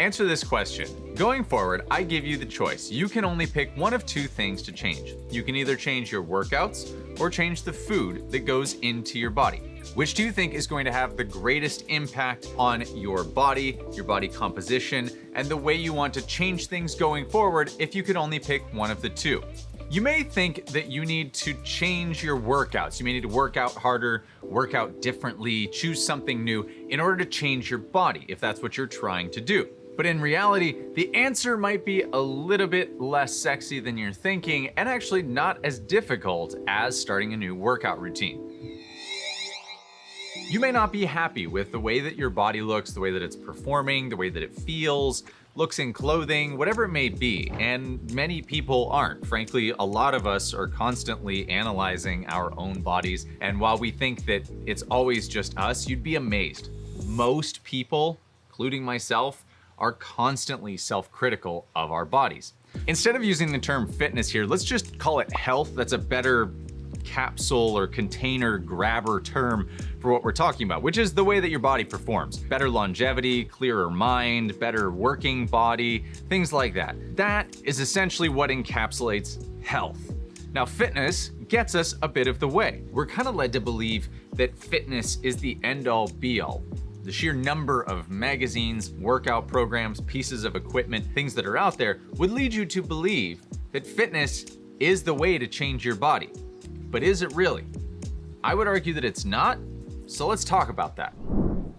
Answer this question. Going forward, I give you the choice. You can only pick one of two things to change. You can either change your workouts or change the food that goes into your body. Which do you think is going to have the greatest impact on your body composition, and the way you want to change things going forward if you could only pick one of the two? You may think that you need to change your workouts. You may need to work out harder, work out differently, choose something new in order to change your body, if that's what you're trying to do. But in reality, the answer might be a little bit less sexy than you're thinking, and actually not as difficult as starting a new workout routine. You may not be happy with the way that your body looks, the way that it's performing, the way that it feels, looks in clothing, whatever it may be, and many people aren't. Frankly, a lot of us are constantly analyzing our own bodies, and while we think that it's always just us, you'd be amazed. Most people, including myself, are constantly self-critical of our bodies. Instead of using the term fitness here, let's just call it health. That's a better capsule or container grabber term for what we're talking about, which is the way that your body performs. Better longevity, clearer mind, better working body, things like that. That is essentially what encapsulates health. Now, fitness gets us a bit of the way. We're kind of led to believe that fitness is the end-all be-all. The sheer number of magazines, workout programs, pieces of equipment, things that are out there would lead you to believe that fitness is the way to change your body. But is it really? I would argue that it's not, so let's talk about that.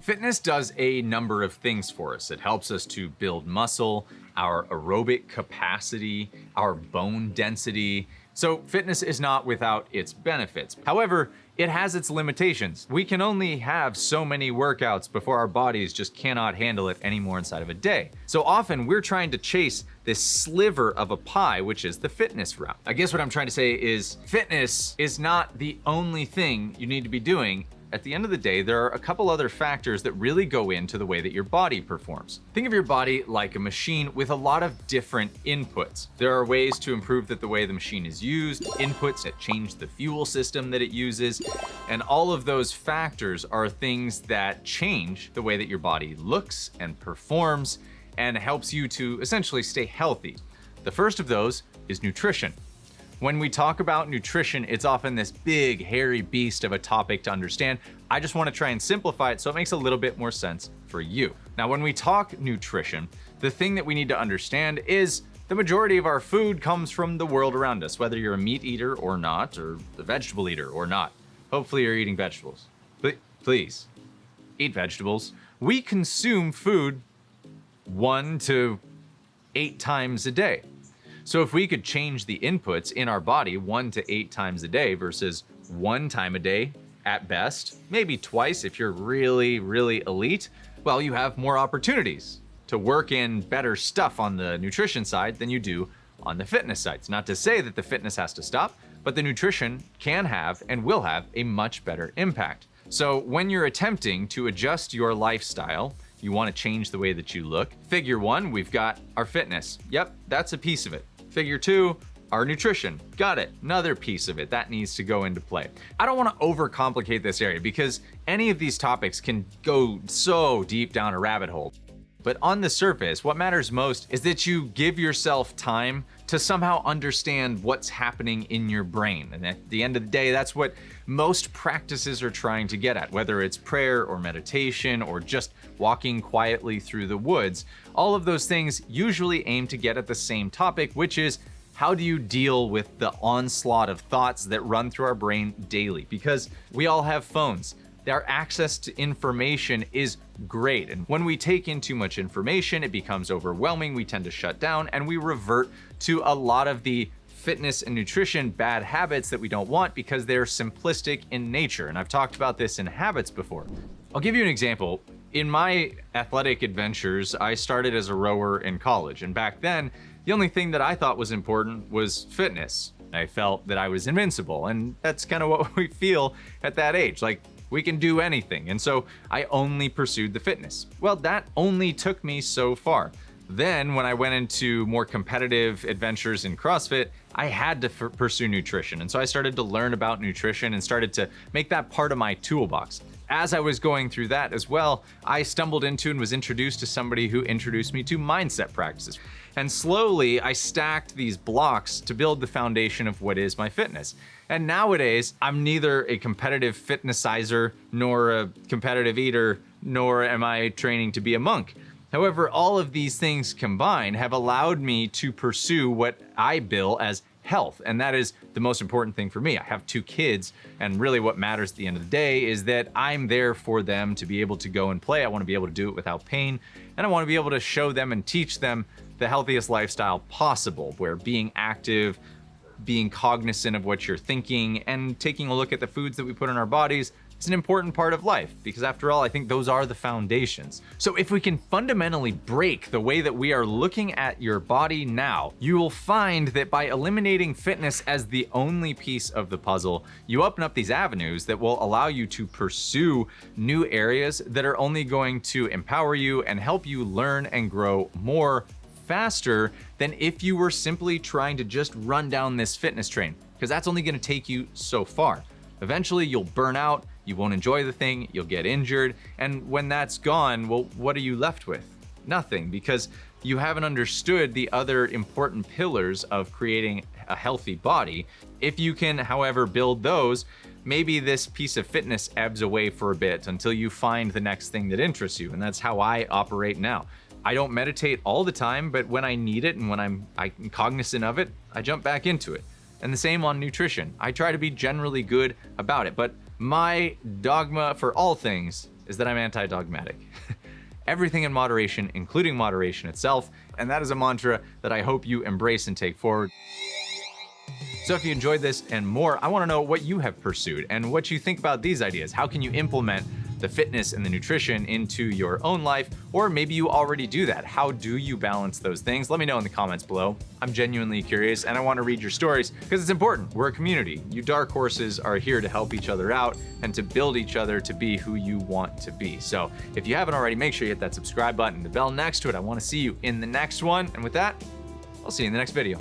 Fitness does a number of things for us. It helps us to build muscle, our aerobic capacity, our bone density. So fitness is not without its benefits. However, it has its limitations. We can only have so many workouts before our bodies just cannot handle it anymore inside of a day. So often we're trying to chase this sliver of a pie, which is the fitness route. I guess what I'm trying to say is fitness is not the only thing you need to be doing. At the end of the day, there are a couple other factors that really go into the way that your body performs. Think of your body like a machine with a lot of different inputs. There are ways to improve the way the machine is used, inputs that change the fuel system that it uses, and all of those factors are things that change the way that your body looks and performs and helps you to essentially stay healthy. The first of those is nutrition. When we talk about nutrition, it's often this big, hairy beast of a topic to understand. I just want to try and simplify it so it makes a little bit more sense for you. Now, when we talk nutrition, the thing that we need to understand is the majority of our food comes from the world around us, whether you're a meat eater or not, or a vegetable eater or not. Hopefully you're eating vegetables. Please, eat vegetables. We consume food 1 to 8 times a day. So if we could change the inputs in our body 1 to 8 times a day versus 1 time a day at best, maybe twice if you're really, really elite, well, you have more opportunities to work in better stuff on the nutrition side than you do on the fitness side. It's not to say that the fitness has to stop, but the nutrition can have and will have a much better impact. So when you're attempting to adjust your lifestyle, you want to change the way that you look. Figure 1, we've got our fitness. Yep, that's a piece of it. Figure 2, our nutrition. Got it, another piece of it that needs to go into play. I don't want to overcomplicate this area because any of these topics can go so deep down a rabbit hole. But on the surface, what matters most is that you give yourself time to somehow understand what's happening in your brain. And at the end of the day, that's what most practices are trying to get at, whether it's prayer or meditation or just walking quietly through the woods. All of those things usually aim to get at the same topic, which is how do you deal with the onslaught of thoughts that run through our brain daily? Because we all have phones. Our access to information is great. And when we take in too much information, it becomes overwhelming. We tend to shut down and we revert to a lot of the fitness and nutrition bad habits that we don't want because they're simplistic in nature. And I've talked about this in habits before. I'll give you an example. In my athletic adventures, I started as a rower in college. And back then, the only thing that I thought was important was fitness. I felt that I was invincible. And that's kind of what we feel at that age. Like, we can do anything. And so I only pursued the fitness. Well, that only took me so far. Then when I went into more competitive adventures in CrossFit, I had to pursue nutrition. And so I started to learn about nutrition and started to make that part of my toolbox. As I was going through that as well, I stumbled into and was introduced to somebody who introduced me to mindset practices. And slowly I stacked these blocks to build the foundation of what is my fitness. And nowadays, I'm neither a competitive fitnessizer nor a competitive eater, nor am I training to be a monk. However, all of these things combined have allowed me to pursue what I bill as health, and that is the most important thing for me. I have 2 kids, and really what matters at the end of the day is that I'm there for them to be able to go and play. I want to be able to do it without pain, and I want to be able to show them and teach them the healthiest lifestyle possible, where being active, being cognizant of what you're thinking, and taking a look at the foods that we put in our bodies is an important part of life, because after all, I think those are the foundations. So if we can fundamentally break the way that we are looking at your body now, you will find that by eliminating fitness as the only piece of the puzzle, you open up these avenues that will allow you to pursue new areas that are only going to empower you and help you learn and grow more faster than if you were simply trying to just run down this fitness train, because that's only going to take you so far. Eventually you'll burn out, you won't enjoy the thing, you'll get injured, and when that's gone, well, what are you left with? Nothing, because you haven't understood the other important pillars of creating a healthy body. If you can, however, build those, maybe this piece of fitness ebbs away for a bit until you find the next thing that interests you, and that's how I operate now. I don't meditate all the time, but when I need it and when I'm cognizant of it, I jump back into it. And the same on nutrition. I try to be generally good about it, but my dogma for all things is that I'm anti-dogmatic. Everything in moderation, including moderation itself, and that is a mantra that I hope you embrace and take forward. So if you enjoyed this and more, I want to know what you have pursued and what you think about these ideas. How can you implement the fitness and the nutrition into your own life? Or maybe you already do that. How do you balance those things? Let me know in the comments below. I'm genuinely curious and I want to read your stories because it's important. We're a community. You dark horses are here to help each other out and to build each other to be who you want to be. So if you haven't already, make sure you hit that subscribe button and the bell next to it. I want to see you in the next one. And with that, I'll see you in the next video.